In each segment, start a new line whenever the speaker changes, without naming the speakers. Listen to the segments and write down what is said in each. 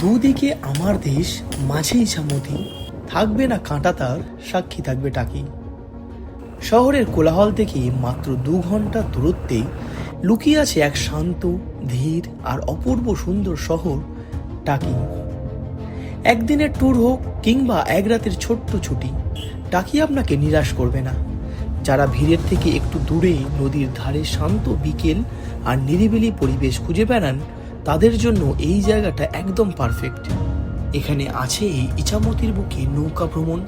দুদিকে আমার দেশ, মাঝে ইছামতি, থাকবে না কাঁটা তার, সাক্ষী থাকবে টাকি। শহরের কোলাহল থেকে মাত্র 2 ঘন্টা দূরত্বে লুকিয়ে আছে এক শান্ত, ধীর আর অপূর্ব সুন্দর শহর টাকি। একদিনের ট্যুর হোক কিংবা এক রাতের ছোট্ট ছুটি, টাকি আপনাকে নিরাশ করবে না। যারা ভিড়ের থেকে একটু দূরে নদীর ধারে শান্ত বিকেল আর নিরিবিলি পরিবেশ খুঁজে বেড়ান, তাদের জন্য এই জায়গাটা একদম পারফেক্ট। এখানে আছে ইছামতির বুকে নৌকা ভ্রমণ,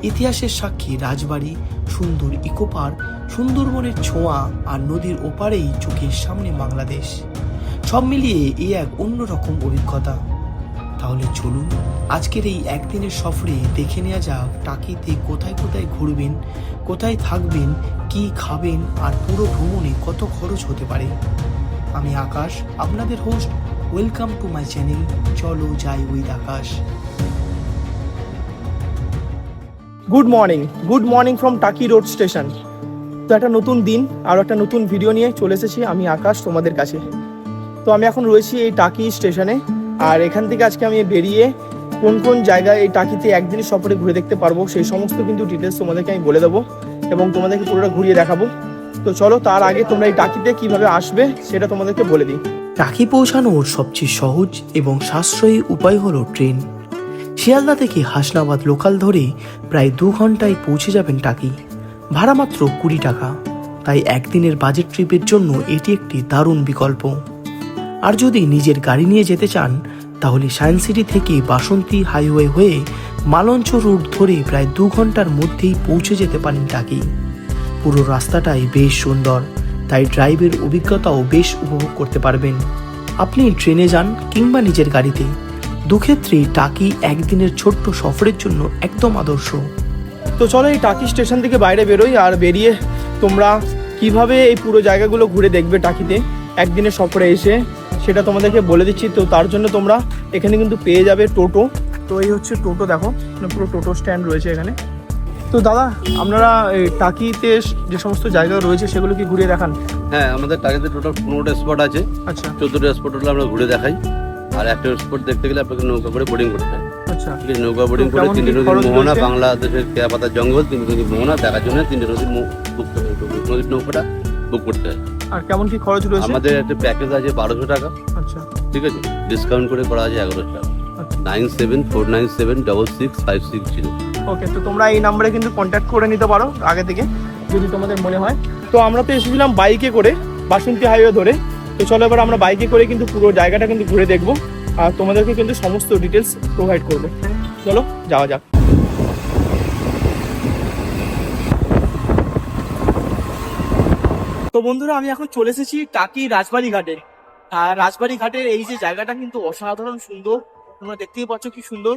ইতিহাসের সাক্ষী রাজবাড়ি, সুন্দর ইকো পার্ক, সুন্দরবনের ছোঁয়া আর নদীর ওপারেই চোখের সামনে বাংলাদেশ। সব মিলিয়ে এই এক অন্যরকম অভিজ্ঞতা। তাহলে চলুন আজকের এই একদিনের সফরে দেখে নেওয়া যাক টাকিতে কোথায় কোথায় ঘুরবেন, কোথায় থাকবেন, কি খাবেন আর পুরো ভ্রমণে কত খরচ হতে পারে। আমি আকাশ, আপনাদের host. Welcome to my channel চলো যাই with Akash.
Good morning from টাকি রোড স্টেশন। তো একটা নতুন দিন আর একটা নতুন ভিডিও নিয়ে চলে এসেছি আমি আকাশ তোমাদের কাছে। তো আমি এখন রয়েছি এই টাকি স্টেশনে, আর এখান থেকে আজকে আমি বেরিয়ে কোন কোন জায়গায় এই টাকিতে একদিনের সফরে ঘুরে দেখতে পারবো সেই সমস্ত কিন্তু ডিটেলস তোমাদেরকে আমি বলে দেবো এবং তোমাদেরকে পুরোটা ঘুরিয়ে দেখাবো। তো চলো, তার আগে তোমরা এই টাকিতে কিভাবে আসবে সেটা তোমাদেরকে বলে দিই।
টাকি পৌঁছানোর সবচেয়ে সহজ এবং সাশ্রয়ী উপায় হলো ট্রেন। শিয়ালদা থেকে হাসনাবাদ লোকাল ধরে প্রায় 2 ঘন্টায় পৌঁছে যাবেন টাকি। ভাড়া মাত্র 20 টাকা, তাই একদিনের বাজেট ট্রিপের জন্য এটি একটি দারুণ বিকল্প। আর যদি নিজের গাড়ি নিয়ে যেতে চান তাহলে সায়েন্স সিটি থেকে বাসন্তী হাইওয়ে হয়ে মালঞ্চ রুট ধরে প্রায় 2 ঘন্টার মধ্যেই পৌঁছে যেতে পারেন টাকি। পুরো রাস্তাটাই বেশ সুন্দর, তাই ড্রাইভের অভিজ্ঞতাও বেশ উপভোগ করতে পারবেন। আপনি ট্রেনে যান কিংবা নিজের গাড়িতে, দুক্ষেত্রেই টাকি একদিনের ছোট্ট সফরের জন্য একদম আদর্শ।
তো চলো এই টাকি স্টেশন থেকে বাইরে বেরোই, আর বেরিয়ে তোমরা কিভাবে এই পুরো জায়গাগুলো ঘুরে দেখবে টাকিতে একদিনের সফরে এসে সেটা তোমাদেরকে বলে দিচ্ছি। তো তার জন্য তোমরা এখানে কিন্তু পেয়ে যাবে টোটো। তো এই হচ্ছে টোটো, দেখো পুরো টোটো স্ট্যান্ড রয়েছে এখানে। তো দাদা, আপনারা এই টাকিতে যে সমস্ত জায়গা রয়েছে সেগুলো কি ঘুরিয়ে দেখান?
হ্যাঁ, আমাদের টাকিতে টোটাল 15টা স্পট আছে।
আচ্ছা,
14টা স্পট হলে আমরা ঘুরে দেখাই। আর একটা স্পট দেখতে গেলে আপনাকে নৌকা করে বোটিং করতে হয়।
আচ্ছা,
ঠিক আছে, নৌকা বোটিং করে
কেমন কি
3 নদীর
খরচ
মোহনা,
রয়েছে?
বাংলাদেশের কেয়াপাতার জঙ্গল, 3 নদীর মোহনা দেখার জন্য 3 নদীর নদীর নৌকাটা বুক করতে হয়।
আর কেমন কি খরচ রয়েছে?
আমাদের একটা প্যাকেজ আছে 1200 টাকা।
আচ্ছা,
ঠিক আছে, ডিসকাউন্ট করে করা আছে 1100 টাকা। 9749766560।
ওকে। তো তোমরা এই নাম্বারে কিন্তু কন্ট্যাক্ট করে নিতে পারো আগে থেকে যদি তোমাদের মনে হয়। তো আমরা তো এসেছিলাম বাইকে করে বাসন্তী হাইওয়ে ধরে। তো চলো এবার আমরা বাইকে করে কিন্তু পুরো জায়গাটা কিন্তু ঘুরে দেখবো আর তোমাদেরকে কিন্তু সমস্ত ডিটেলস প্রোভাইড করবো। চলো যাওয়া যাক। তো বন্ধুরা, আমি এখন চলে এসেছি টাকি রাজবাড়ি ঘাটে। আর রাজবাড়ি ঘাটের এই যে জায়গাটা কিন্তু অসাধারণ সুন্দর, তোমরা দেখতেই পাচ্ছ কি সুন্দর।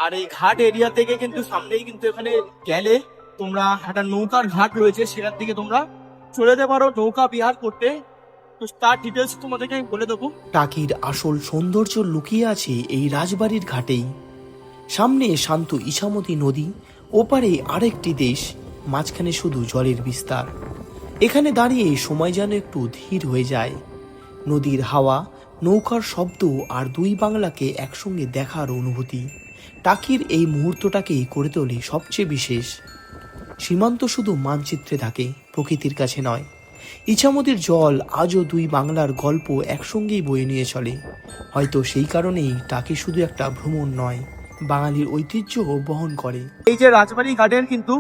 আর এই ঘাট এরিয়া থেকে কিন্তু সামনেই কিন্তু এখানে গেলে তোমরা একটা নৌকার ঘাট রয়েছে, সেটার দিকে তোমরা চলে যেতে পারো নৌকা বিহার করতে। তো তার ডিটেলস তোমাদেরকে আমি বলে দেবো।
টাকির আসল সৌন্দর্য লুকিয়ে আছে এই রাজবাড়ির ঘাটেই। সামনে শান্ত ইছামতি নদী, ওপারে আরেকটি দেশ, মাঝখানে শুধু জলের বিস্তার। এখানে দাঁড়িয়ে সময় যেন একটু ধীর হয়ে যায়। নদীর হাওয়া, নৌকার শব্দ আর 2 বাংলাকে একসঙ্গে দেখার অনুভূতি টাকির এই মুহূর্তটাকেই করে তোলে সবচেয়ে বিশেষ। সীমান্ত শুধু মানচিত্রে থাকে, প্রকৃতির কাছে নয়। ইছামতির জল আজও 2 বাংলার গল্প একসঙ্গেই বয়ে নিয়ে চলে। হয়তো সেই কারণেই টাকি শুধু একটা ভ্রমণ নয়, বাঙালির ঐতিহ্য বহন করে।
এই যে রাজবাড়ি ঘাটের কিন্তু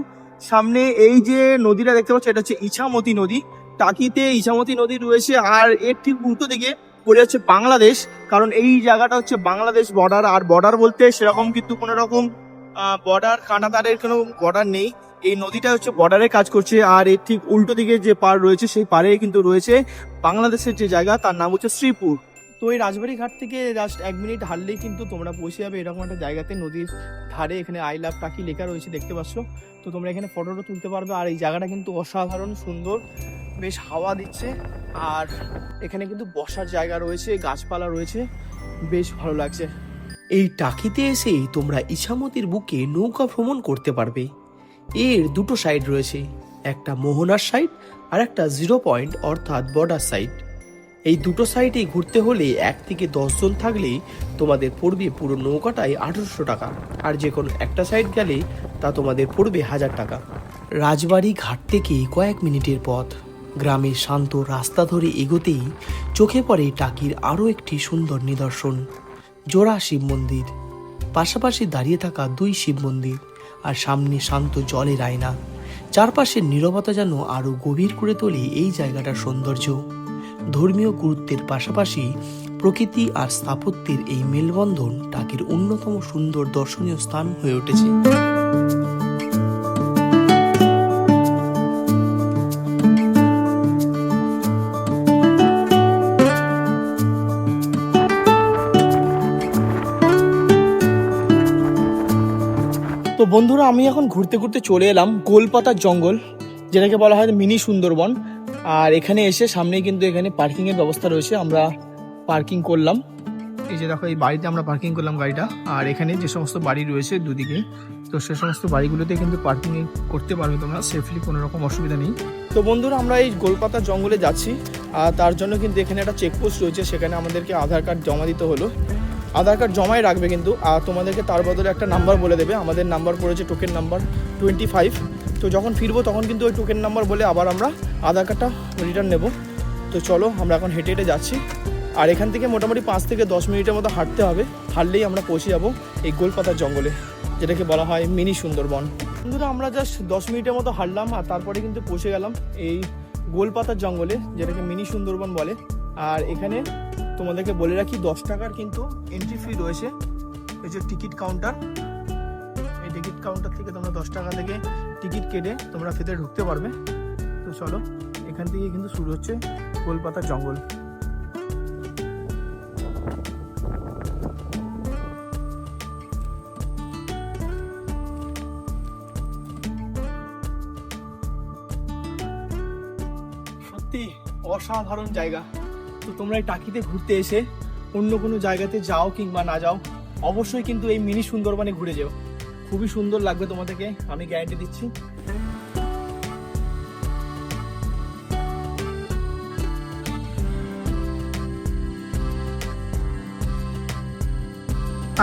সামনে এই যে নদীটা দেখতে পাচ্ছ, এটা হচ্ছে ইছামতি নদী। টাকিতে ইছামতি নদী রয়েছে, আর এর ঠিক উল্টো দিকে পড়ে হচ্ছে বাংলাদেশ। কারণ এই জায়গাটা হচ্ছে বাংলাদেশ বর্ডার। আর বর্ডার বলতে সেরকম কিন্তু কোনো রকম বর্ডার কাঁটাতারের কোনো বর্ডার নেই। এই নদীটা হচ্ছে বর্ডারে কাজ করছে। আর এর ঠিক উল্টো দিকে যে পার রয়েছে সেই পারে কিন্তু রয়েছে বাংলাদেশের যে জায়গা, তার নাম হচ্ছে শ্রীপুর। তো এই রাজবাড়ি ঘাট থেকে জাস্ট 1 মিনিট হাঁটলেই কিন্তু তোমরা পৌঁছে যাবে এরকম একটা জায়গাতে, নদীর ধারে। এখানে আই লাভ টাকি লেখা রয়েছে, দেখতে পাচ্ছ। তো তোমরা এখানে ফটোটা তুলতে পারবে। আর এই জায়গাটা কিন্তু অসাধারণ সুন্দর, বেশ হাওয়া দিচ্ছে। আর এখানে কিন্তু বসার জায়গা রয়েছে, গাছপালা রয়েছে, বেশ ভালো লাগছে।
এই টাকিতে এসেই তোমরা ইছামতির বুকে নৌকা ভ্রমণ করতে পারবে। এর 2টো সাইড রয়েছে, একটা মোহনার সাইড আর একটা 0 পয়েন্ট অর্থাৎ বর্ডার সাইড। এই দুটো সাইডেই ঘুরতে হলে 1 থেকে 10 জন থাকলে তোমাদের পড়বে পুরো নৌকাটায় 1800 টাকা, আর যে কোনো একটা সাইড গেলে তা তোমাদের পড়বে 1000 টাকা। রাজবাড়ি ঘাট থেকে কয়েক মিনিটের পথ। গ্রামের শান্ত রাস্তা ধরে এগোতেই চোখে পড়ে টাকির আরও একটি সুন্দর নিদর্শন, জোড়া শিব মন্দির। পাশাপাশি দাঁড়িয়ে থাকা 2 শিব মন্দির, আর সামনে শান্ত জলের আয়না। চারপাশের নীরবতা যেন আরও গভীর করে তোলে এই জায়গাটার সৌন্দর্য। ধর্মীয় গুরুত্বের পাশাপাশি প্রকৃতি আর স্থাপত্যের এই মেলবন্ধন টাকির অন্যতম সুন্দর দর্শনীয় স্থান হয়ে উঠেছে।
তো বন্ধুরা, আমি এখন ঘুরতে ঘুরতে চলে এলাম গোলপাতার জঙ্গল, যেটাকে বলা হয় মিনি সুন্দরবন। আর এখানে এসে সামনেই কিন্তু এখানে পার্কিংয়ের ব্যবস্থা রয়েছে। আমরা পার্কিং করলাম, এই যে দেখো এই বাড়িতে আমরা পার্কিং করলাম গাড়িটা। আর এখানে যে সমস্ত বাড়ি রয়েছে দুদিকে, তো সে সমস্ত বাড়িগুলোতে কিন্তু পার্কিং করতে পারবে তোমরা সেফলি, কোনো রকম অসুবিধা নেই। তো বন্ধুরা, আমরা এই গোলপাতার জঙ্গলে যাচ্ছি, আর তার জন্য কিন্তু এখানে একটা চেকপোস্ট রয়েছে, সেখানে আমাদেরকে আধার কার্ড জমা দিতে হলো। আধার কার্ড জমাই রাখবে কিন্তু, আর তোমাদেরকে তার বদলে একটা নাম্বার বলে দেবে। আমাদের নাম্বার পড়েছে টোকেন নাম্বার 25। তো যখন ফিরবো তখন কিন্তু ওই টোকেন নাম্বার বলে আবার আমরা আধার কার্ডটা রিটার্ন নেব। তো চলো, আমরা এখন হেঁটে হেঁটে যাচ্ছি। আর এখান থেকে মোটামুটি 5 থেকে 10 মিনিটের মতো হাঁটতে হবে, হাঁটলেই আমরা পৌঁছে যাবো এই গোলপাতার জঙ্গলে, যেটাকে বলা হয় মিনি সুন্দরবন। বন্ধুরা, আমরা জাস্ট 10 মিনিটের মতো হাঁটলাম, আর তারপরে কিন্তু পৌঁছে গেলাম এই গোলপাতার জঙ্গলে, যেটাকে মিনি সুন্দরবন বলে। আর এখানে তোমাদেরকে বলে রাখি 10 টাকার কিন্তু এন্ট্রি ফি রয়েছে। এই যে টিকিট কাউন্টার, এই টিকিট কাউন্টার থেকে তোমরা 10 টাকা থেকে টিকিট কেটে তোমরা ভেতরে ঢুকতে পারবে। তো চলো, এখান থেকে কিন্তু শুরু হচ্ছে গোলপাতার জঙ্গল। সত্যি অসাধারণ জায়গা। তো তোমরা এই টাকিতে ঘুরতে এসে অন্য কোনো জায়গাতে যাও কিংবা না যাও, অবশ্যই কিন্তু এই মিনি সুন্দরবনে ঘুরে যাও, খুবই সুন্দর লাগবে তোমাদেরকে, আমি গ্যারান্টি দিচ্ছি।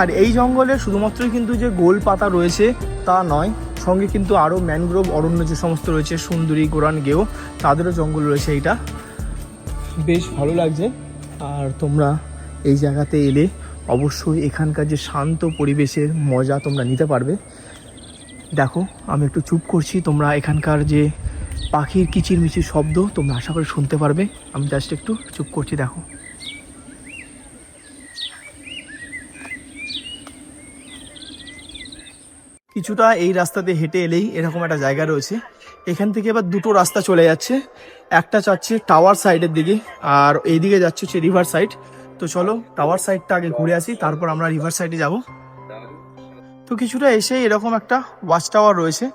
আর এই জঙ্গলে শুধুমাত্রই কিন্তু যে গোলপাতা রয়েছে তা নয়, সঙ্গে কিন্তু আরও ম্যানগ্রোভ অরণ্য যে সমস্ত রয়েছে, সুন্দরী, গোরান, গেও, তাদেরও জঙ্গল রয়েছে। এইটা বেশ ভালো লাগছে। আর তোমরা এই জায়গাতে এলে অবশ্যই এখানকার যে শান্ত পরিবেশের মজা তোমরা নিতে পারবে। দেখো, আমি একটু চুপ করছি, তোমরা এখানকার যে পাখির কিচিরমিচির শব্দ তোমরা আশা করি শুনতে পারবে। আমি জাস্ট একটু চুপ করছি। দেখো, কিছুটা এই রাস্তাতে হেঁটে এলেই এরকম একটা জায়গা রয়েছে। এখান থেকে এবার 2টো রাস্তা চলে যাচ্ছে, একটা যাচ্ছে টাওয়ার সাইডের দিকে, আর এইদিকে যাচ্ছে হচ্ছে রিভার সাইড। তো চলো টাওয়ার সাইডটা আগে ঘুরে আসি, তারপর আমরা রিভার সাইডে যাব। তো কিছুটা এসে এরকম একটা ওয়াচ টাওয়ার রয়েছে,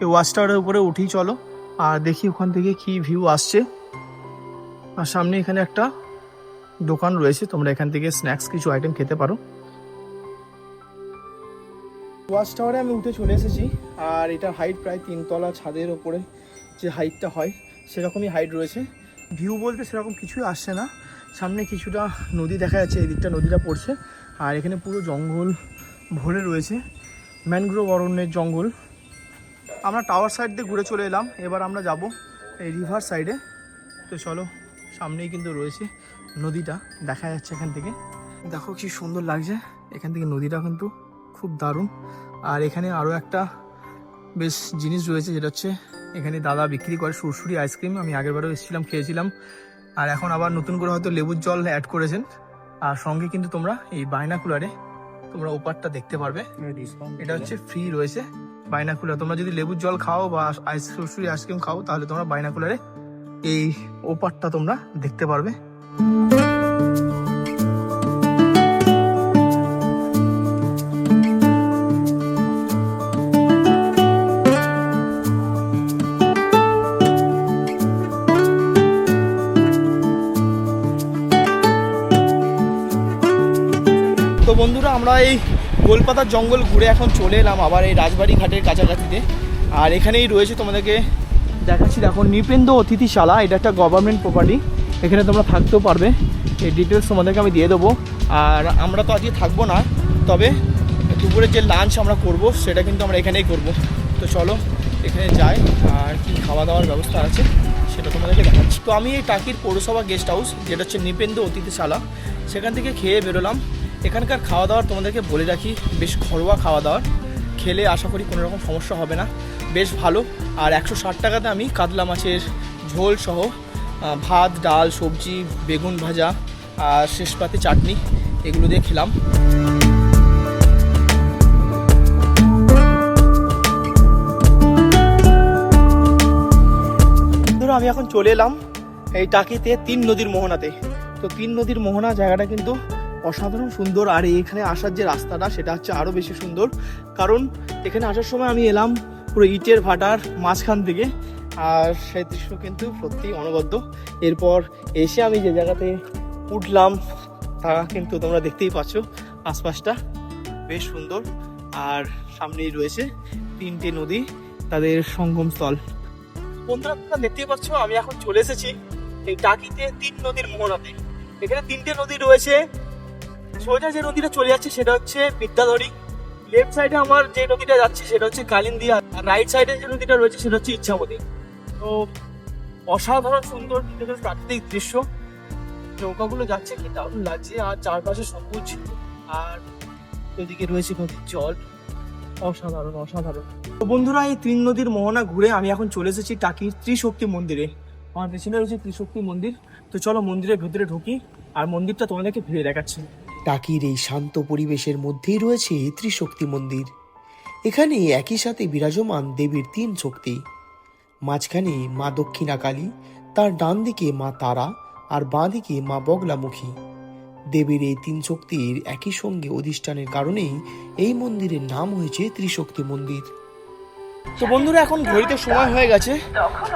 এই ওয়াচ টাওয়ারের উপরে উঠি চলো, আর দেখি ওখান থেকে কি ভিউ আসছে। আর সামনে এখানে একটা দোকান রয়েছে, তোমরা এখান থেকে স্ন্যাক্স কিছু আইটেম খেতে পারো। ওয়াচ টাওয়ারে আমি উঠে চলে এসেছি, আর এটার হাইট প্রায় 3 তলা ছাদের ওপরে যে হাইটটা হয় সেরকমই হাইট রয়েছে। ভিউ বলতে সেরকম কিছুই আসছে না, সামনে কিছুটা নদী দেখা যাচ্ছে, এই দিকটা নদীটা পড়ছে, আর এখানে পুরো জঙ্গল ভরে রয়েছে, ম্যানগ্রোভ অরণ্যের জঙ্গল। আমরা টাওয়ার সাইড দিয়ে ঘুরে চলে এলাম, এবার আমরা যাব এই রিভার সাইডে। তো চলো, সামনেই কিন্তু রয়েছে নদীটা, দেখা যাচ্ছে এখান থেকে। দেখো কি সুন্দর লাগছে, এখান থেকে নদীটা কিন্তু খুব দারুণ। আর এখানে আরও একটা বেশ জিনিস রয়েছে, যেটা হচ্ছে এখানে দাদা বিক্রি করে সুরসুরি আইসক্রিম। আমি আগেরবারও এসেছিলাম, খেয়েছিলাম, আর এখন আবার নতুন করে হয়তো লেবুর জল অ্যাড করেছেন। আর সঙ্গে কিন্তু তোমরা এই বাইনাকুলারে তোমরা ওপারটা দেখতে পারবে, এটা হচ্ছে ফ্রি রয়েছে বাইনাকুলার। তোমরা যদি লেবুর জল খাও বা সুরসুরি আইসক্রিম খাও, তাহলে তোমরা বাইনাকুলারে এই ওপারটা তোমরা দেখতে পারবে। তো বন্ধুরা, আমরা এই গোলপাতার জঙ্গল ঘুরে এখন চলে এলাম আবার এই রাজবাড়ি ঘাটের কাছাকাছিতে। আর এখানেই রয়েছে, তোমাদেরকে দেখাচ্ছি, দেখো, নৃপেন্দ্র অতিথিশালা। এটা একটা গভর্নমেন্ট প্রপার্টি, এখানে তোমরা থাকতেও পারবে। এই ডিটেলস তোমাদেরকে আমি দিয়ে দেবো। আর আমরা তো আজকে থাকবো না, তবে দুপুরের যে লাঞ্চ আমরা করব সেটা কিন্তু আমরা এখানেই করব। তো চলো এখানে যাই, আর কি খাওয়া দাওয়ার ব্যবস্থা আছে সেটা তোমাদেরকে দেখাচ্ছি। তো আমি এই টাকির পৌরসভা গেস্ট হাউস, যেটা হচ্ছে নৃপেন্দ্র অতিথিশালা, সেখান থেকে খেয়ে বেরোলাম। এখানকার খাওয়া দাওয়ার তোমাদেরকে বলে রাখি, বেশ ঘরোয়া খাওয়া দাওয়ার, খেলে আশা করি কোনো রকম সমস্যা হবে না, বেশ ভালো। আর 160 টাকাতে আমি কাতলা মাছের ঝোল সহ ভাত, ডাল, সবজি, বেগুন ভাজা আর শেষ পাতে চাটনি, এগুলো দিয়ে খেলাম। ধরো আমি এখন চলে এলাম এই টাকিতে 3 নদীর মোহনাতে। তো 3 নদীর মোহনা জায়গাটা কিন্তু অসাধারণ সুন্দর, আর এখানে আসার যে রাস্তাটা সেটা হচ্ছে আরও বেশি সুন্দর, কারণ এখানে আসার সময় আমি এলাম পুরো ইটের ভাটার মাঝখান থেকে, আর সেই দৃশ্য কিন্তু সত্যিই অনবদ্য। এরপর এসে আমি যে জায়গাতে উঠলাম তা কিন্তু তোমরা দেখতেই পাচ্ছ, আশপাশটা বেশ সুন্দর, আর সামনেই রয়েছে 3টে নদী, তাদের সঙ্গমস্থল। বন্ধুরা তোমরা দেখতেই পাচ্ছ আমি এখন চলে এসেছি এই টাকিতে 3 নদীর মোহনাতে। এখানে 3টে নদী রয়েছে। সোজা যে নদীটা চলে যাচ্ছে সেটা হচ্ছে বিদ্যাধরী, লেফট সাইডে আমার যে নদীটা যাচ্ছে সেটা হচ্ছে কালিন্দী, আর রাইট সাইডে যে নদীটা রয়েছে সেটা হচ্ছে ইচ্ছামতি। তো অসাধারণ সুন্দর প্রাকৃতিক দৃশ্য, নৌকাগুলো যাচ্ছে কি দারুণ লাগছে, আর চারপাশে সবুজ, আর ওইদিকে রয়েছে নদীর জল, অসাধারণ অসাধারণ। তো বন্ধুরা এই 3 নদীর মোহনা ঘুরে আমি এখন চলে এসেছি টাকির ত্রিশক্তি মন্দিরে। আমার পেছনে রয়েছে ত্রিশক্তি মন্দির। তো চলো মন্দিরের ভেতরে ঢুকি, আর মন্দিরটা তোমাদেরকে ঘুরে দেখাচ্ছি।
টাকির এই শান্ত পরিবেশের মধ্যেই রয়েছে ত্রিশক্তি মন্দির। এখানে একই সাথে বিরাজমান দেবীর 3 শক্তি। মাঝখানে মা দক্ষিণা কালী, তার ডান দিকে মা তারা, আর বাঁ দিকে মা বগলামুখী। দেবীর এই 3 শক্তির একই সঙ্গে অধিষ্ঠানের কারণেই এই মন্দিরের নাম হয়েছে ত্রিশক্তি মন্দির।
তো বন্ধুরা এখন ঘড়িতে সময় হয়ে গেছে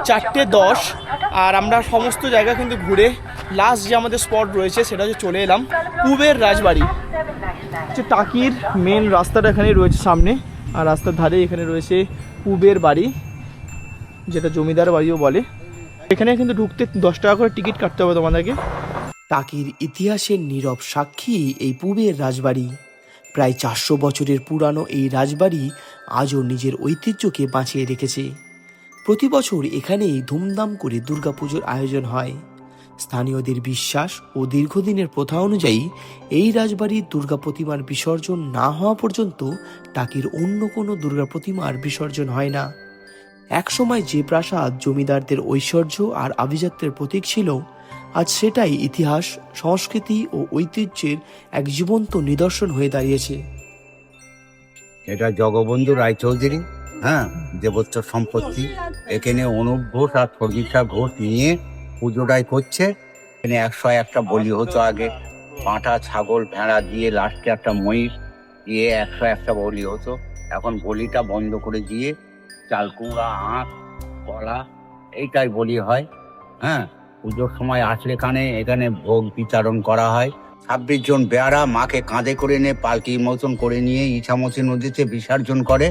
4:10, আর আমরা সমস্ত জায়গা কিন্তু ঘুরে লাস্ট যে আমাদের স্পট রয়েছে সেটা হচ্ছে চলে এলাম পূবের রাজবাড়ি। হচ্ছে টাকির মেন রাস্তাটা এখানে রয়েছে সামনে, আর রাস্তার ধারে এখানে রয়েছে পূবের বাড়ি, যেটা জমিদার বাড়িও বলে। এখানে কিন্তু ঢুকতে 10 টাকা করে টিকিট কাটতে হবে তোমাদেরকে।
টাকির ইতিহাসের নীরব সাক্ষী এই পূবের রাজবাড়ি। প্রায় 400 বছরের পুরানো এই রাজবাড়ি আজও নিজের ঐতিহ্যকে বাঁচিয়ে রেখেছে। প্রতি বছর এখানেই ধুমধাম করে দুর্গাপুজোর আয়োজন হয়। স্থানীয়দের বিশ্বাস ও দীর্ঘদিনের প্রথা অনুযায়ী এই রাজবাড়ির দুর্গা প্রতিমার বিসর্জন না হওয়া পর্যন্ত টাকির অন্য কোনো দুর্গা প্রতিমার বিসর্জন হয় না। একসময় যে প্রাসাদ জমিদারদের ঐশ্বর্য আর আভিজাত্যের প্রতীক ছিল, আজ সেটাই ইতিহাস, সংস্কৃতি ও ঐতিহ্যের এক জীবন্ত নিদর্শন হয়ে দাঁড়িয়েছে।
এটা জগবন্ধু রায়চৌধুরী, হ্যাঁ, দেবোত্তর সম্পত্তি। এখানে অনুপ ঘোষ আর সজিতা ঘোষ নিয়ে পুজোটাই করছে। এখানে 101টা বলি হতো আগে, পাঁঠা, ছাগল, ভেড়া দিয়ে লাস্টে একটা ময়ূর দিয়ে 101টা বলি হতো। এখন বলিটা বন্ধ করে দিয়ে চাল কুমড়া, আখ, কলা এইটাই বলি হয়। হ্যাঁ, পুজোর সময় আসলে এখানে ভোগ বিতরণ করা হয়। 26 জন বেয়ারা মাকে কাঁধে করে নিয়ে পালকির মতন করে নিয়ে ইছামতি নদীতে বিসর্জন করে।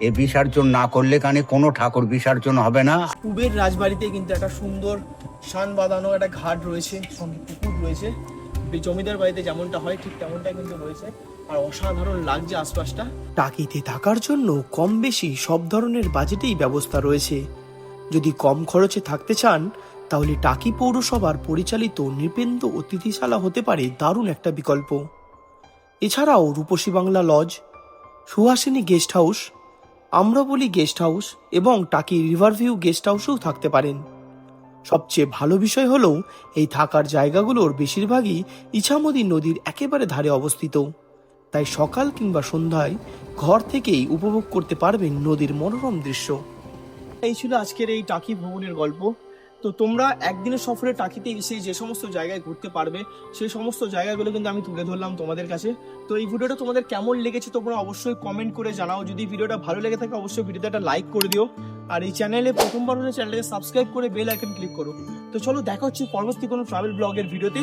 এ বিসর্জন না করলে কোনো ঠাকুর বিসর্জন হবে না।
পূবের রাজবাড়িতে কিন্তু একটা সুন্দর শান বাঁধানো একটা ঘাট রয়েছে, সঙ্গে পুকুর রয়েছে। জমিদার বাড়িতে যেমনটা হয় ঠিক তেমনটাই কিন্তু রয়েছে, আর অসাধারণ লাগছে আশপাশটা।
টাকিতে থাকার জন্য কম বেশি সব ধরনের বাজেটেই ব্যবস্থা রয়েছে। যদি কম খরচে থাকতে চান তাহলে টাকি পৌরসভার পরিচালিত নৃপেন্দ্র অতিথিশালা হতে পারে দারুণ একটা বিকল্প। এছাড়াও Rupasi Bangla lodge, Suhasini guest house, Amrapali guest house এবং টাকি রিভারভিউ গেস্ট হাউসেও থাকতে পারেন। সবচেয়ে ভালো বিষয় হলো এই থাকার জায়গাগুলোর বেশিরভাগই ইছামতি নদীর একেবারে ধারে অবস্থিত, তাই সকাল কিংবা সন্ধ্যায় ঘর থেকেই উপভোগ করতে পারবেন নদীর মনোরম দৃশ্য।
এই ছিল আজকের এই টাকি ভ্রমণের গল্প। তো তোমরা একদিনের সফরে টাকিতে এসে যে সমস্ত জায়গায় ঘুরতে পারবে সেই সমস্ত জায়গাগুলো কিন্তু আমি তুলে ধরলাম তোমাদের কাছে। তো এই ভিডিওটা তোমাদের কেমন লেগেছে তোমরা অবশ্যই কমেন্ট করে জানাও। যদি ভিডিওটা ভালো লেগে থাকে অবশ্যই ভিডিওতে একটা লাইক করে দিও, আর এই চ্যানেলে প্রথমবার হলে চ্যানেলটাকে সাবস্ক্রাইব করে বেল আইকন ক্লিক করো। তো চলো দেখা হচ্ছে পরবর্তী কোনো ট্রাভেল ব্লগের ভিডিওতে।